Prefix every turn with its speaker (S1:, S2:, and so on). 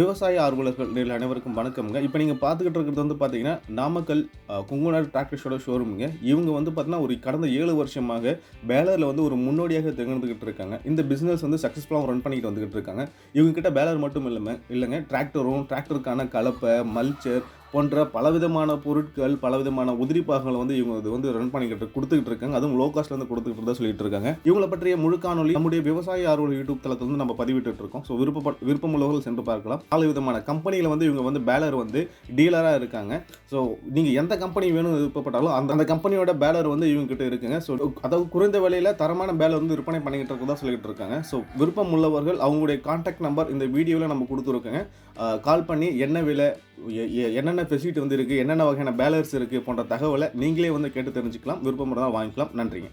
S1: விவசாய ஆர்வலர்கள் அனைவருக்கும் வணக்கம்ங்க. இப்போ நீங்க பார்த்துக்கிட்டு இருக்கிறது வந்து பார்த்தீங்கன்னா, நாமக்கல் kongunad டிராக்டர்ஸோட ஷோரூமுங்க. இவங்க வந்து பார்த்தீங்கன்னா, ஒரு கடந்த 7 வருஷமாக பேலர்ல வந்து ஒரு முன்னோடியாக திகழ்ந்துகிட்டு இருக்காங்க. இந்த பிசினஸ் வந்து சக்சஸ்ஃபுல்லா ரன் பண்ணிட்டு வந்துகிட்டு இருக்காங்க. இவங்க கிட்ட பேலர் மட்டும் இல்லங்க டிராக்டரும், டிராக்டருக்கான கலப்பை, மல்ச்சர் போன்ற பலவிதமான பொருட்கள், பலவிதமான உதிரி பாகங்களை வந்து இவங்க இது வந்து ரன் பண்ணிக்கிட்டு குடுத்துக்கிட்டு இருக்காங்க. அதுவும் லோ காஸ்ட்ல வந்து குடுத்துக்கிட்டு இருக்கதா சொல்லிட்டு இருக்காங்க. இவங்கள பற்றிய முழு காணொளி நம்முடைய விவசாய ஆர்வலர் யூடியூப் தளத்துல வந்து நம்ம பதிவிட்டுட்டு இருக்கோம். ஸோ விருப்பமுள்ளவர்கள் சென்று பார்க்கலாம். பல விதமான கம்பெனியில வந்து இவங்க வந்து பேலர் வந்து டீலரா இருக்காங்க. ஸோ நீங்க எந்த கம்பெனி வேணும் விருப்பப்பட்டாலும் அந்த கம்பெனியோட பேலர் வந்து இவங்க கிட்ட இருக்குங்க. ஸோ அதாவது குறைந்த விலையில தரமான பேலர் வந்து விற்பனை பண்ணிக்கிட்டு இருக்கதா சொல்லிட்டு இருக்காங்க. ஸோ விருப்பம் உள்ளவர்கள் அவங்களுடைய கான்டாக்ட் நம்பர் இந்த வீடியோவில் நம்ம கொடுத்துருக்கோங்க. கால் பண்ணி என்ன விலை, என்னென்ன ஃபெசிலிட்டி வந்து இருக்குது, என்னென்ன வகையான பேலர்ஸ் இருக்குது போன்ற தகவலை நீங்களே வந்து கேட்டு தெரிஞ்சுக்கலாம். விருப்பம் இருந்தால் வாங்கிக்கலாம். நன்றிங்க.